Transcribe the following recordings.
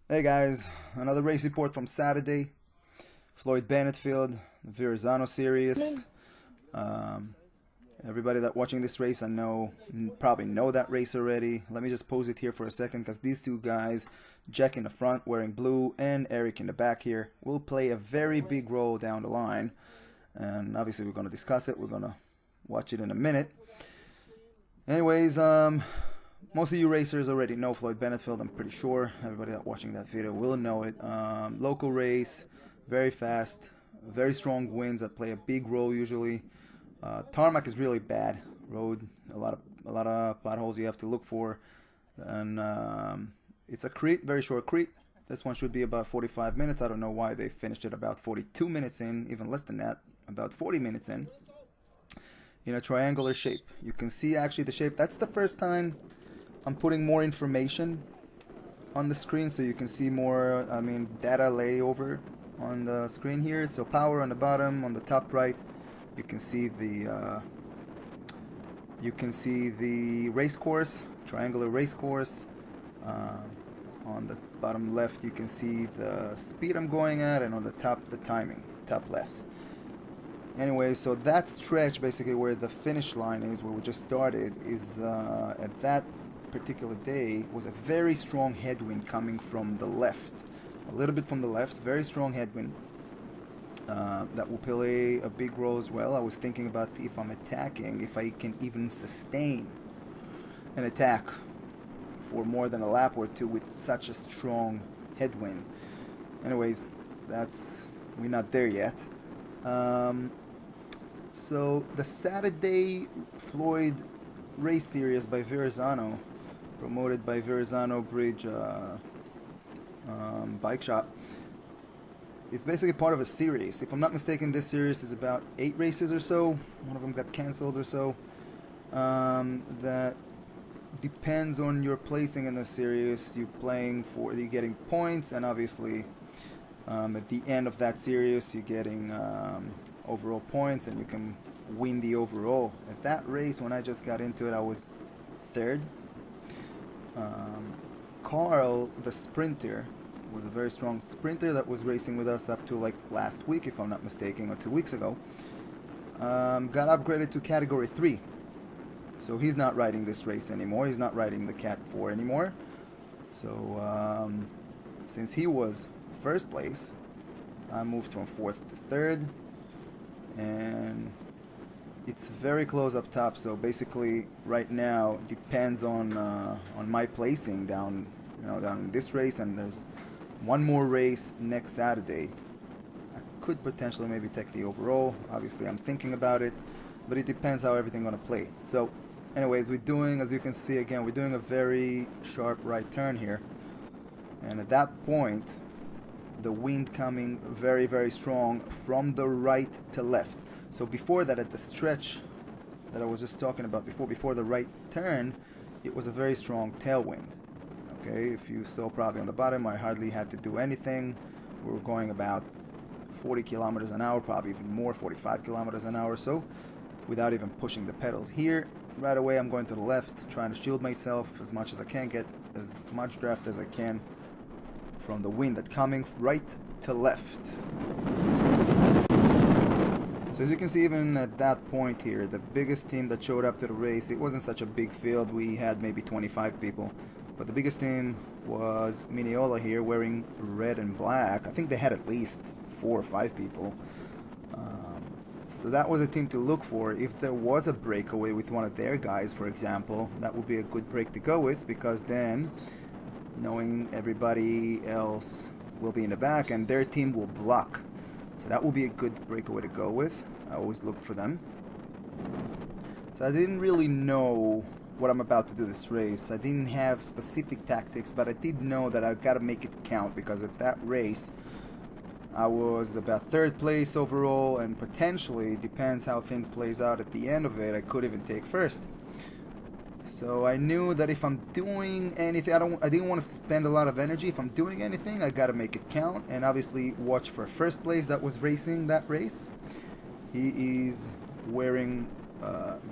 Hey guys, another race report from Saturday. Floyd Bennett Field, the Verrazano Series. Um, Everybody that watching this race, I know probably know that race already. Let me just pose it here for a second because these two guys, Jack in the front wearing blue and Eric in the back here, will play a very big role down the line. And obviously we're going to discuss it. We're going to watch it in a minute. Anyways, most of you racers already know Floyd Bennetfield, I'm pretty sure. Everybody that watching that video will know it. Local race, very fast, very strong winds that play a big role usually. Tarmac is really bad road, a lot of potholes you have to look for, and it's a creek, very short creek. This one should be about 45 minutes. I don't know why they finished it about 42 minutes in, even less than that, about 40 minutes in a triangular shape. You can see actually the shape. That's the first time I'm putting more information on the screen so you can see more, data layover on the screen here. So power on the bottom, on the top right, you can see the race course, triangular race course. On the bottom left, you can see the speed I'm going at, and on the top, the timing, top left. Anyway, so that stretch, basically where the finish line is, where we just started, is at that particular day was a very strong headwind coming from the left, a little bit from the left, very strong headwind. That will play a big role as well. I was thinking about if I'm attacking, if I can even sustain an attack for more than a lap or two with such a strong headwind. Anyways, we're not there yet. So the Saturday Floyd race series by Verrazano, promoted by Verrazano Bridge Bike Shop, it's basically part of a series. If I'm not mistaken, this series is about 8 races or so. One of them got cancelled or so. That depends on your placing in the series. You're getting points, and obviously at the end of that series you're getting overall points, and you can win the overall. At that race, when I just got into it, I was third. Carl, the sprinter, was a very strong sprinter that was racing with us up to like last week, if I'm not mistaken, or 2 weeks ago. Got upgraded to category 3, so he's not riding this race anymore. He's not riding the Cat 4 anymore. So since he was first place, I moved from 4th to 3rd, and it's very close up top. So basically right now depends on my placing down in this race, and there's one more race next Saturday. I could potentially maybe take the overall. Obviously I'm thinking about it, but it depends how everything gonna play. So anyways, we're doing, as you can see again, we're doing a very sharp right turn here, and at that point the wind coming very, very strong from the right to left. So before that, at the stretch that I was just talking about before the right turn, it was a very strong tailwind. Okay, if you saw probably on the bottom, I hardly had to do anything. We were going about 40 kilometers an hour, probably even more, 45 kilometers an hour or so, without even pushing the pedals. Here, right away, I'm going to the left, trying to shield myself as much as I can, get as much draft as I can from the wind that's coming right to left. So as you can see, even at that point here, the biggest team that showed up to the race, it wasn't such a big field. We had maybe 25 people. But the biggest team was Mineola here, wearing red and black. I think they had at least 4 or 5 people. So that was a team to look for. If there was a breakaway with one of their guys, for example, that would be a good break to go with, because then, knowing everybody else will be in the back and their team will block. So that will be a good breakaway to go with. I always look for them. So I didn't really know what I'm about to do this race. I didn't have specific tactics, but I did know that I gotta make it count, because at that race I was about 3rd place overall, and potentially, depends how things plays out at the end of it, I could even take 1st. So I knew that if I'm doing anything, I didn't want to spend a lot of energy. If I'm doing anything, I gotta make it count, and obviously watch for 1st place that was racing that race. He is wearing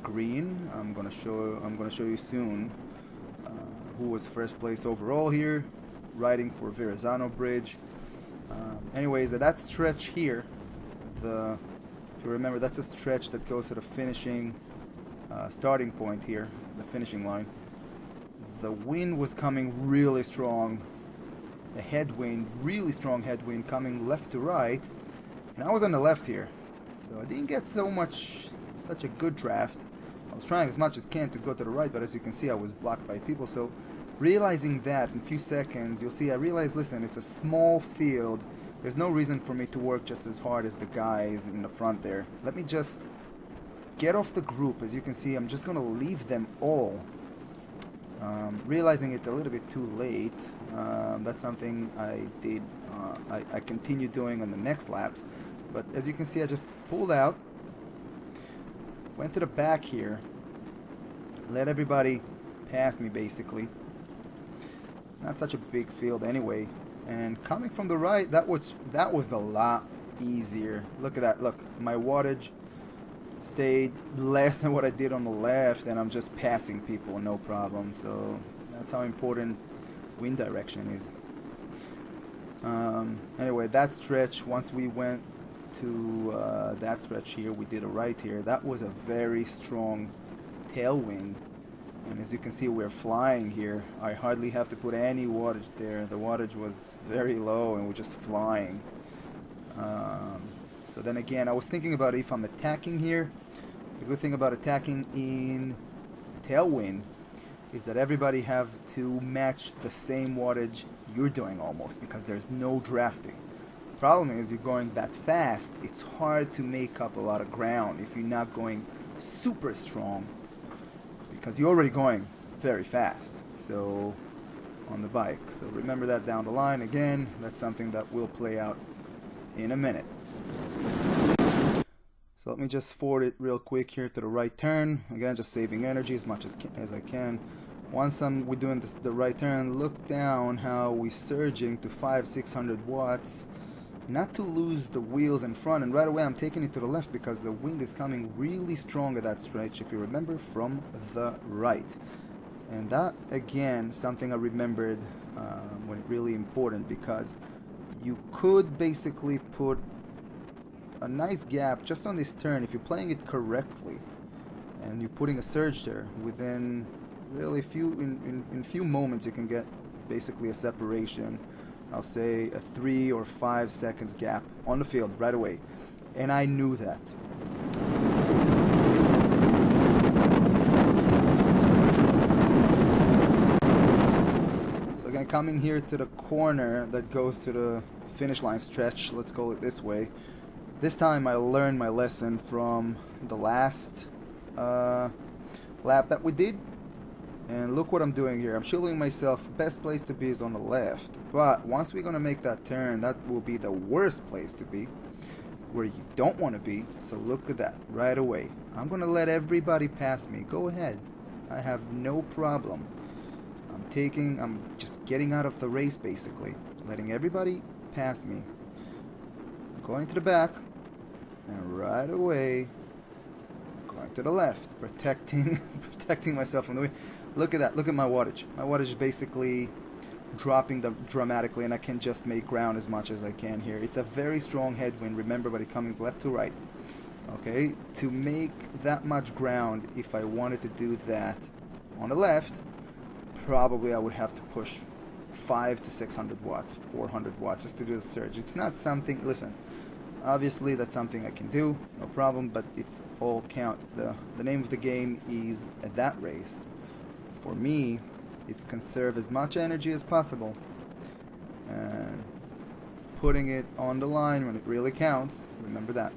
green. I'm gonna show you soon who was 1st place overall here. riding for Verrazano Bridge. Anyways, at that stretch here, if you remember, that's a stretch that goes to the finishing starting point here, the finishing line. The wind was coming really strong, a headwind, really strong headwind coming left to right, and I was on the left here, so I didn't get such a good draft. I was trying as much as can to go to the right, but as you can see I was blocked by people. So realizing that in a few seconds, you'll see I realized, listen, it's a small field, there's no reason for me to work just as hard as the guys in the front there. Let me just get off the group. As you can see, I'm just gonna leave them all. Realizing it a little bit too late, that's something I did, I continued doing on the next laps, but as you can see I just pulled out, went to the back here, let everybody pass me basically. Not such a big field anyway, and coming from the right, that was a lot easier. Look at that, look, my wattage stayed less than what I did on the left, and I'm just passing people no problem. So that's how important wind direction is. Anyway, that stretch, once we went to that stretch here, we did a right here. That was a very strong tailwind, and as you can see, we're flying here. I hardly have to put any wattage there. The wattage was very low and we're just flying. So then again, I was thinking about if I'm attacking here, the good thing about attacking in a tailwind is that everybody have to match the same wattage you're doing almost, because there's no drafting. Problem is, you're going that fast, it's hard to make up a lot of ground if you're not going super strong, because you're already going very fast so on the bike. So remember that down the line. Again, that's something that will play out in a minute. So let me just forward it real quick here to the right turn. Again, just saving energy as much as I can. Once we're doing the right turn, look down how we're surging to 500-600 watts. Not to lose the wheels in front, and right away I'm taking it to the left because the wind is coming really strong at that stretch, if you remember, from the right. And that, again, something I remembered when really important, because you could basically put a nice gap just on this turn if you're playing it correctly, and you're putting a surge there. Within really in few moments you can get basically a separation. I'll say a 3 or 5 seconds gap on the field right away, and I knew that. So again, coming here to the corner that goes to the finish line stretch, let's call it this way. This time I learned my lesson from the last lap that we did. And look what I'm doing here. I'm shielding myself. Best place to be is on the left. But once we're going to make that turn, that will be the worst place to be, where you don't want to be. So look at that right away. I'm going to let everybody pass me. Go ahead. I have no problem. I'm just getting out of the race basically. Letting everybody pass me. Going to the back. And right away, going to the left. Protecting myself from the wind. Look at that. Look at my wattage. My wattage is basically dropping dramatically, and I can just make ground as much as I can here. It's a very strong headwind, remember, but it comes left to right. Okay, to make that much ground, if I wanted to do that on the left, probably I would have to push 500 to 600 watts, 400 watts just to do the surge. It's not something, listen, obviously that's something I can do, no problem, but it's all count. The name of the game is at that race. For me, it's conserve as much energy as possible and putting it on the line when it really counts. Remember that.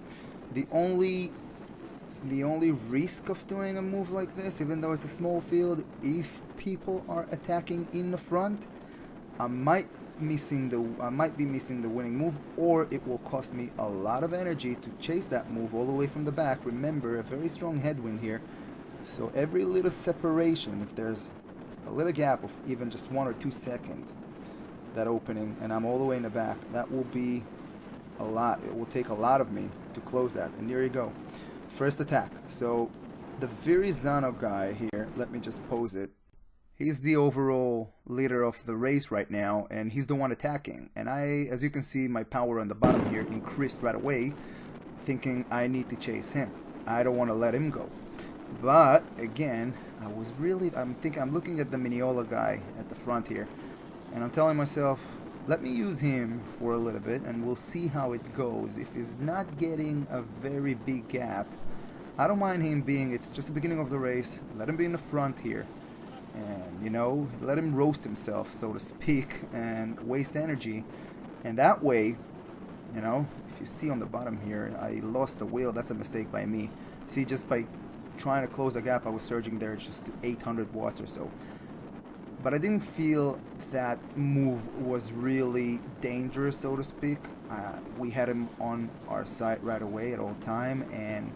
The only risk of doing a move like this, even though it's a small field, if people are attacking in the front, I might be missing the winning move, or it will cost me a lot of energy to chase that move all the way from the back. Remember, a very strong headwind here. So every little separation, if there's a little gap of even just 1 or 2 seconds, that opening, and I'm all the way in the back, that will be a lot. It will take a lot of me to close that. And there you go. First attack. So the Verrazano guy here, let me just pose it. He's the overall leader of the race right now, and he's the one attacking. And as you can see, my power on the bottom here increased right away, thinking I need to chase him. I don't want to let him go. But again, I'm looking at the Miniola guy at the front here, and I'm telling myself, let me use him for a little bit, and we'll see how it goes. If he's not getting a very big gap, I don't mind him being, it's just the beginning of the race, let him be in the front here. And, you know, let him roast himself, so to speak, and waste energy. And that way, you know, if you see on the bottom here, I lost the wheel. That's a mistake by me. See, just by trying to close the gap, I was surging there just to 800 watts or so. But I didn't feel that move was really dangerous, so to speak. We had him on our side right away at all time, and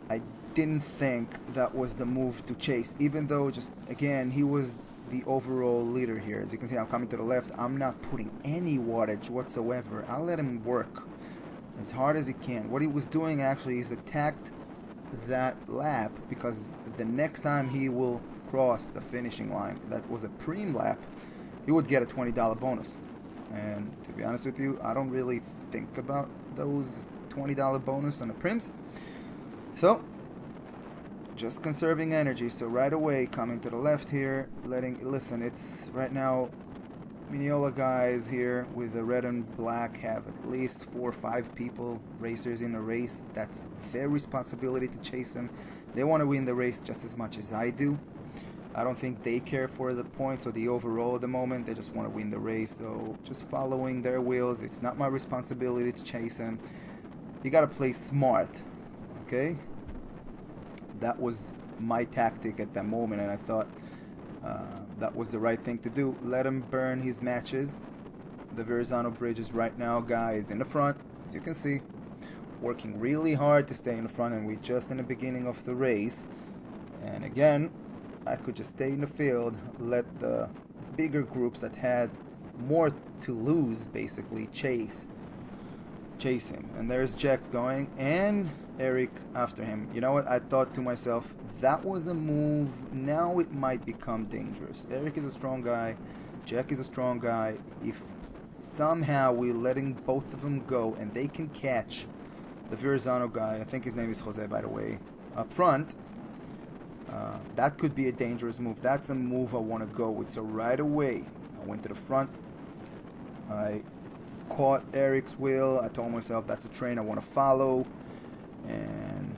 I didn't think that was the move to chase, even though, just again, he was the overall leader here. As you can see, I'm coming to the left. I'm not putting any wattage whatsoever. I'll let him work as hard as he can. What he was doing actually is attacked that lap, because the next time he will cross the finishing line, that was a preem lap, he would get a $20 bonus. And to be honest with you, I don't really think about those $20 bonus on the prims. So just conserving energy. So right away, coming to the left here, listen, it's right now, Miniola guys here with the red and black have at least 4 or 5 people, racers in a race. That's their responsibility to chase them. They want to win the race just as much as I do. I don't think they care for the points or the overall at the moment. They just want to win the race. So just following their wheels. It's not my responsibility to chase them. You got to play smart, okay? That was my tactic at that moment, and I thought that was the right thing to do. Let him burn his matches. The Verrazano bridge is right now, guys, in the front, as you can see, working really hard to stay in the front, and we're just in the beginning of the race. And again, I could just stay in the field, let the bigger groups that had more to lose basically chase him. And there's Jax going, and Eric after him. You know what? I thought to myself, that was a move. Now it might become dangerous. Eric is a strong guy. Jack is a strong guy. If somehow we're letting both of them go and they can catch the Verrazano guy, I think his name is Jose, by the way, up front, that could be a dangerous move. That's a move I want to go with. So right away, I went to the front. I caught Eric's wheel. I told myself that's a train I want to follow. And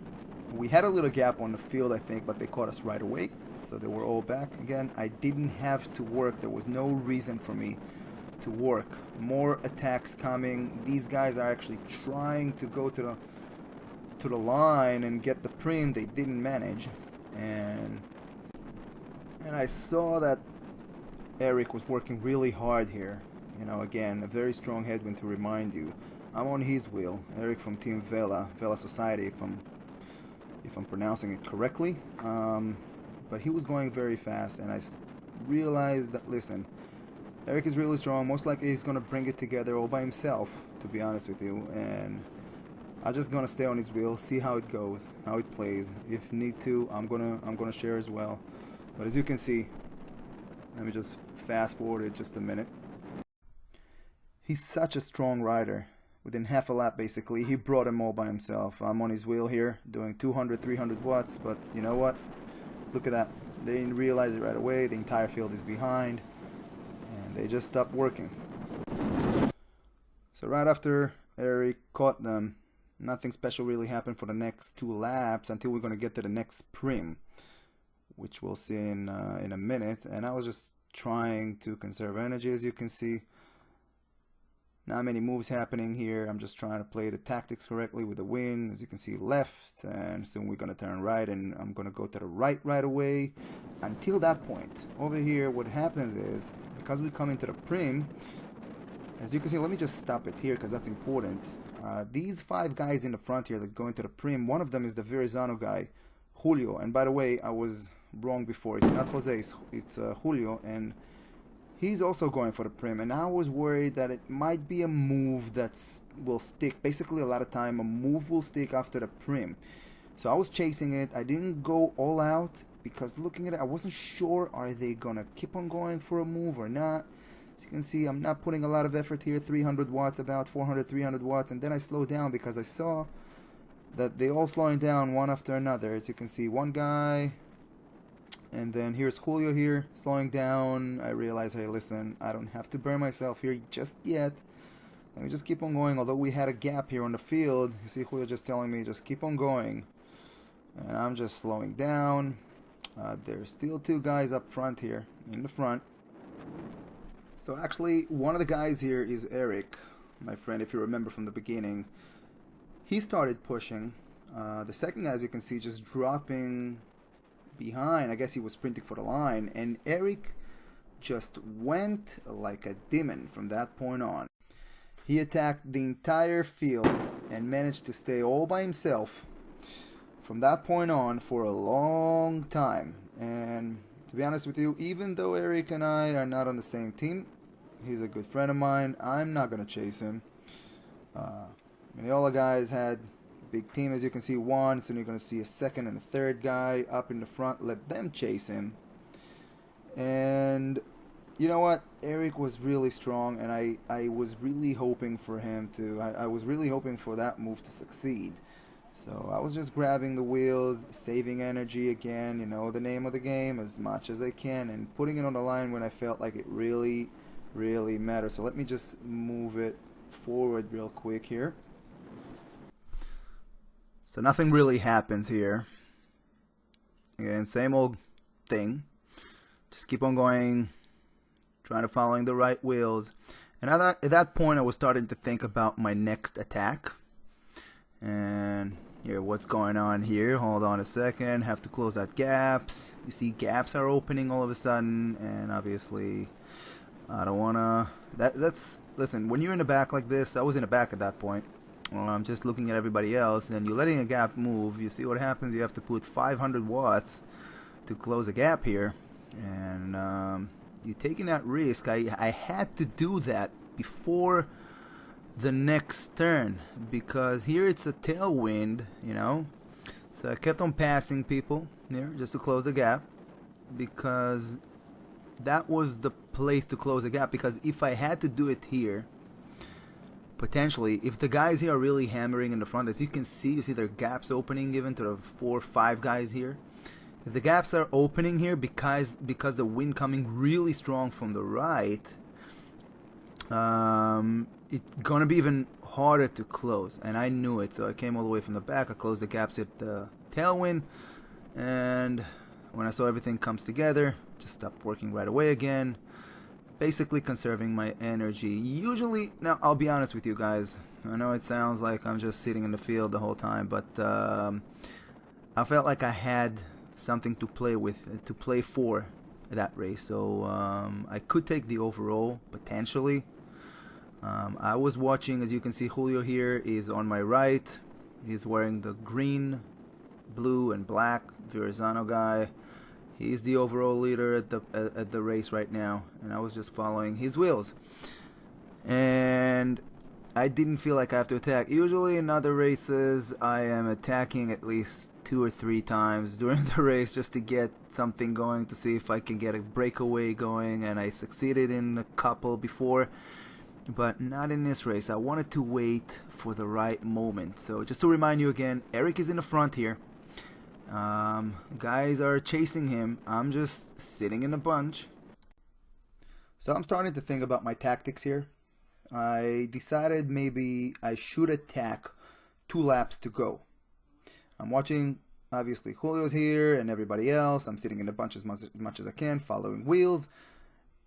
we had a little gap on the field, I think, but they caught us right away. So they were all back again. I didn't have to work. There was no reason for me to work. More attacks coming. These guys are actually trying to go to the line and get the prim. They didn't manage. And I saw that Eric was working really hard here. You know, again, a very strong headwind to remind you. I'm on his wheel. Eric from Team Verrazano Saturday, if I'm pronouncing it correctly. But he was going very fast, and I realized that, listen, Eric is really strong. Most likely he's going to bring it together all by himself, to be honest with you. And I'm just going to stay on his wheel, see how it goes, how it plays. If need to, I'm gonna share as well. But as you can see, let me just fast forward it just a minute. He's such a strong rider. Within half a lap, basically, he brought him all by himself. I'm on his wheel here, doing 200, 300 watts, but you know what? Look at that. They didn't realize it right away. The entire field is behind, and they just stopped working. So right after Eric caught them, nothing special really happened for the next 2 laps until we're going to get to the next prim, which we'll see in a minute. And I was just trying to conserve energy, as you can see. Not many moves happening here. I'm just trying to play the tactics correctly with the wind. As you can see, left, and soon we're going to turn right, and I'm going to go to the right away. Until that point, over here, what happens is, because we come into the prim, as you can see, let me just stop it here because that's important. These 5 guys in the front here that go into the prim, one of them is the Verrazano guy, Julio. And by the way, I was wrong before. It's not Jose, it's Julio, and he's also going for the prim, and I was worried that it might be a move that will stick. Basically, a lot of time, a move will stick after the prim. So I was chasing it. I didn't go all out, because looking at it, I wasn't sure, are they gonna keep on going for a move or not? As you can see, I'm not putting a lot of effort here. 300 watts, about 400, 300 watts, and then I slowed down because I saw that they all slowing down one after another. As you can see, one guy, and then here's Julio here slowing down. I realized, hey, listen, I don't have to burn myself here just yet. Let me just keep on going. Although we had a gap here on the field, you see Julio just telling me just keep on going, and I'm just slowing down. There's still two guys up front here in the front. So actually, one of the guys here is Eric, my friend, if you remember from the beginning. He started pushing. The second guy, as you can see, just dropping behind. I guess he was sprinting for the line. And Eric just went like a demon from that point on. He attacked the entire field and managed to stay all by himself from that point on for a long time. And to be honest with you, even though Eric and I are not on the same team, he's a good friend of mine, I'm not going to chase him. The other guys had a big team, as you can see, one, so you're going to see a second and a third guy up in the front. Let them chase him. And you know what? Eric was really strong, and I was really hoping for him to, I was really hoping for that move to succeed. So I was just grabbing the wheels, saving energy again, you know, the name of the game, as much as I can, and putting it on the line when I felt like it really matters. So let me just move it forward real quick here. So nothing really happens here. Again, same old thing. Just keep on going, trying to following the right wheels. And at that point, I was starting to think about my next attack. And here, what's going on here? Hold on a second. Have to close out gaps. You see, gaps are opening all of a sudden, and obviously, I don't wanna. That's listen. When you're in the back like this, I was in the back at that point. I'm just looking at everybody else, and you're letting a gap move. You see what happens? You have to put 500 watts to close a gap here, and you're taking that risk. I had to do that before the next turn, because here it's a tailwind, you know. So I kept on passing people here just to close the gap, because that was the place to close the gap. Because if I had to do it here, potentially, if the guys here are really hammering in the front, as you can see, you see their gaps opening even to the 4 or 5 guys here. If the gaps are opening here because the wind coming really strong from the right, it's gonna be even harder to close, and I knew it. So I came all the way from the back. I closed the gaps at the tailwind, and when I saw everything comes together, just stopped working right away again, basically conserving my energy. Usually, now I'll be honest with you guys, I know it sounds like I'm just sitting in the field the whole time, but I felt like I had something to play with, to play for that race. So I could take the overall potentially. I was watching, as you can see, Julio here is on my right. He's wearing the green, blue, and black Verrazano guy. He's the overall leader at the race right now, and I was just following his wheels. And I didn't feel like I have to attack. Usually in other races, I am attacking at least 2 or 3 times during the race just to get something going, to see if I can get a breakaway going, and I succeeded in a couple before. But not in this race. I wanted to wait for the right moment. So just to remind you again, Eric is in the front here. Guys are chasing him. I'm just sitting in a bunch. So I'm starting to think about my tactics here. I decided maybe I should attack 2 laps to go. I'm watching, obviously, Julio's here and everybody else. I'm sitting in a bunch as much as I can, following wheels.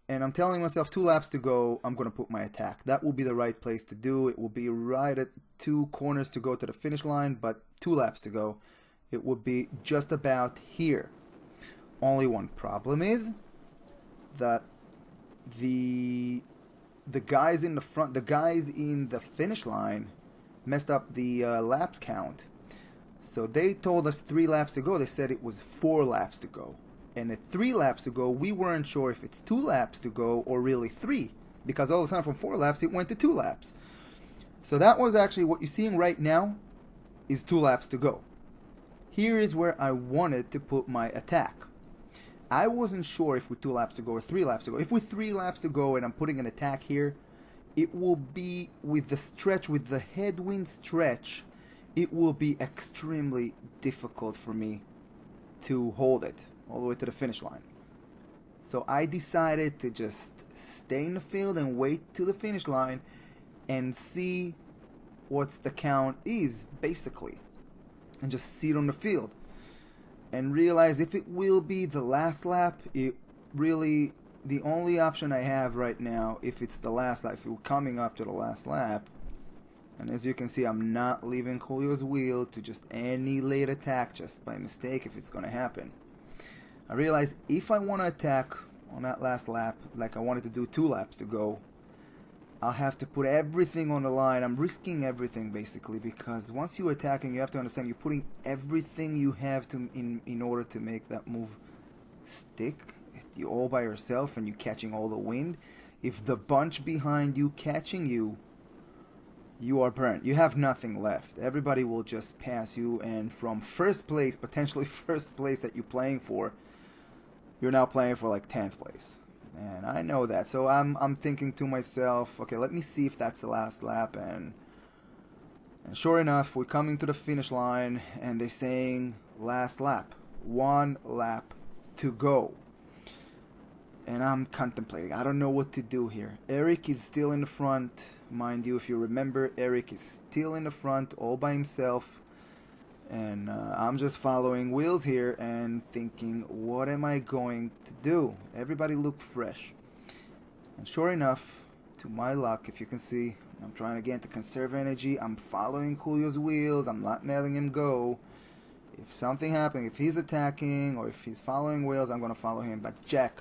And I'm telling myself 2 laps to go, I'm going to put my attack. That will be the right place to do. It will be right at 2 corners to go to the finish line, but 2 laps to go. It would be just about here. Only one problem is that the guys in the front, the guys in the finish line messed up the laps count. So they told us 3 laps to go. They said it was 4 laps to go. And at 3 laps to go, we weren't sure if it's 2 laps to go or really 3. Because all of a sudden from 4 laps, it went to 2 laps. So that was actually what you're seeing right now is 2 laps to go. Here is where I wanted to put my attack. I wasn't sure if with 2 laps to go or 3 laps to go. If with 3 laps to go and I'm putting an attack here, it will be with the stretch, with the headwind stretch, it will be extremely difficult for me to hold it all the way to the finish line. So I decided to just stay in the field and wait to the finish line and see what the count is, basically, and just see it on the field and realize if it will be the last lap. It really, the only option I have right now, if it's the last lap, if we're coming up to the last lap, and as you can see, I'm not leaving Julio's wheel to just any late attack just by mistake if it's going to happen. I realize if I want to attack on that last lap, like I wanted to do 2 laps to go, I'll have to put everything on the line. I'm risking everything basically, because once you're attacking, you have to understand you're putting everything you have to in order to make that move stick. If you're all by yourself and you're catching all the wind, if the bunch behind you catching you, you are burnt. You have nothing left. Everybody will just pass you, and from first place, potentially first place that you're playing for, you're now playing for like 10th place. And I know that. So I'm thinking to myself, okay, let me see if that's the last lap. And sure enough, we're coming to the finish line and they're saying last lap. 1 lap to go. And I'm contemplating. I don't know what to do here. Eric is still in the front. Mind you, if you remember, Eric is still in the front all by himself. And I'm just following wheels here and thinking, what am I going to do? Everybody look fresh. And sure enough, to my luck, if you can see, I'm trying again to conserve energy. I'm following Julio's wheels. I'm not letting him go. If something happens, if he's attacking or if he's following wheels, I'm going to follow him. But Jack,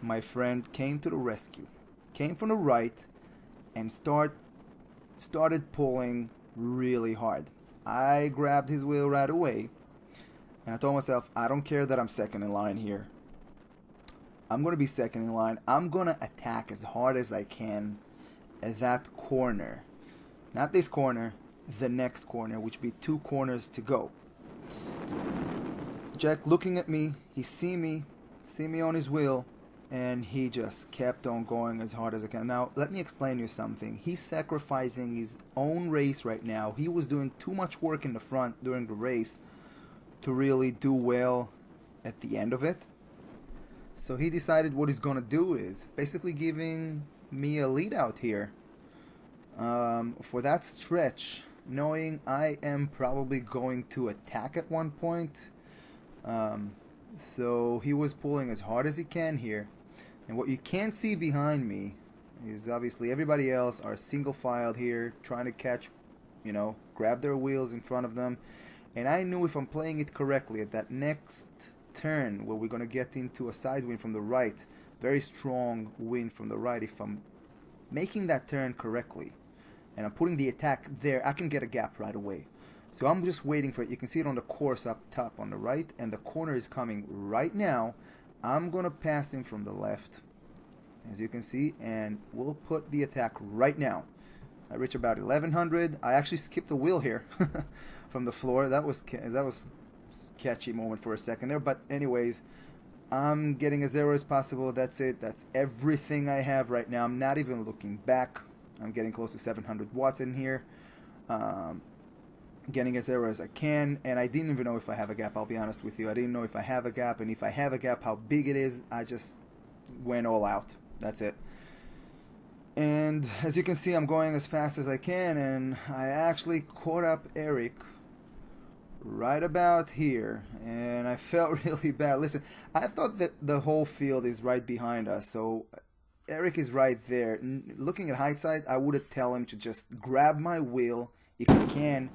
my friend, came to the rescue. Came from the right and started pulling really hard. I grabbed his wheel right away, and I told myself, I don't care that I'm second in line here. I'm going to be second in line. I'm going to attack as hard as I can at that corner. Not this corner, the next corner, which would be 2 corners to go. Jack looking at me, he see me on his wheel, and he just kept on going as hard as I can. Now, let me explain you something. He's sacrificing his own race right now. He was doing too much work in the front during the race to really do well at the end of it. So he decided what he's going to do is basically giving me a lead out here for that stretch, knowing I am probably going to attack at one point. So he was pulling as hard as he can here. And what you can't see behind me is obviously everybody else are single filed here, trying to catch, grab their wheels in front of them. And I knew if I'm playing it correctly at that next turn where we're going to get into a side wind from the right, very strong wind from the right, if I'm making that turn correctly and I'm putting the attack there, I can get a gap right away. So I'm just waiting for it. You can see it on the course up top on the right, and the corner is coming right now. I'm going to pass him from the left, as you can see, and we'll put the attack right now. I reach about 1100. I actually skipped a wheel here from the floor. That was sketchy moment for a second there, but anyways, I'm getting as zero as possible. That's it. That's everything I have right now. I'm not even looking back. I'm getting close to 700 watts in here. Getting as zero as I can, and I didn't even know if I have a gap. I'll be honest with you. I didn't know if I have a gap, and if I have a gap, how big it is. I just went all out. That's it. And as you can see, I'm going as fast as I can, and I actually caught up Eric right about here, and I felt really bad. Listen, I thought that the whole field is right behind us, so Eric is right there. Looking at hindsight, I would have tell him to just grab my wheel if he can,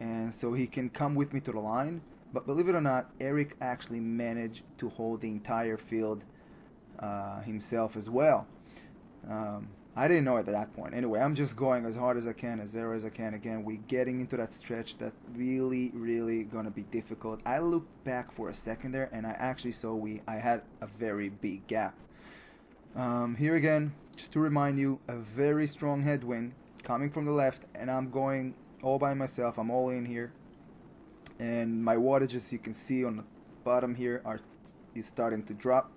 and so he can come with me to the line. But believe it or not, Eric actually managed to hold the entire field himself as well. I didn't know at that point. Anyway, I'm just going as hard as I can, as zero as I can. Again, we're getting into that stretch that really gonna be difficult. I looked back for a second there, and I actually saw I had a very big gap. Here again, just to remind you, a very strong headwind coming from the left, and I'm going all by myself. I'm all in here. and my wattage, as you can see on the bottom here, is starting to drop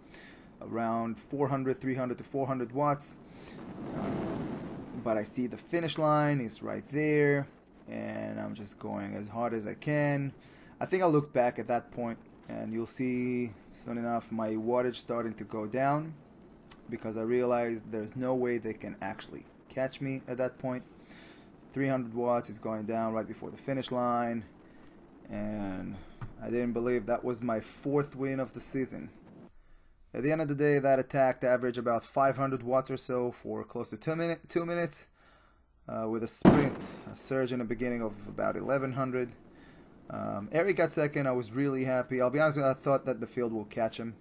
around 400, 300 to 400 watts. But I see the finish line is right there, and I'm just going as hard as I can. I think I'll look back at that point, and you'll see soon enough my wattage starting to go down, because I realized there's no way they can actually catch me at that point. So 300 watts is going down right before the finish line, and I didn't believe that was my 4th win of the season. At the end of the day, that attack averaged about 500 watts or so for close to 2 minutes, with a sprint, a surge in the beginning of about 1100. Eric got second. I was really happy. I'll be honest with you, I thought that the field will catch him.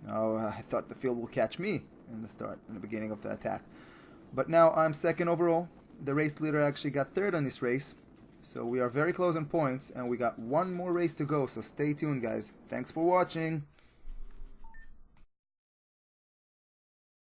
I thought the field will catch me in the beginning of the attack. But now I'm second overall. The race leader actually got third on this race. So we are very close on points, and we got one more race to go. So stay tuned, guys. Thanks for watching.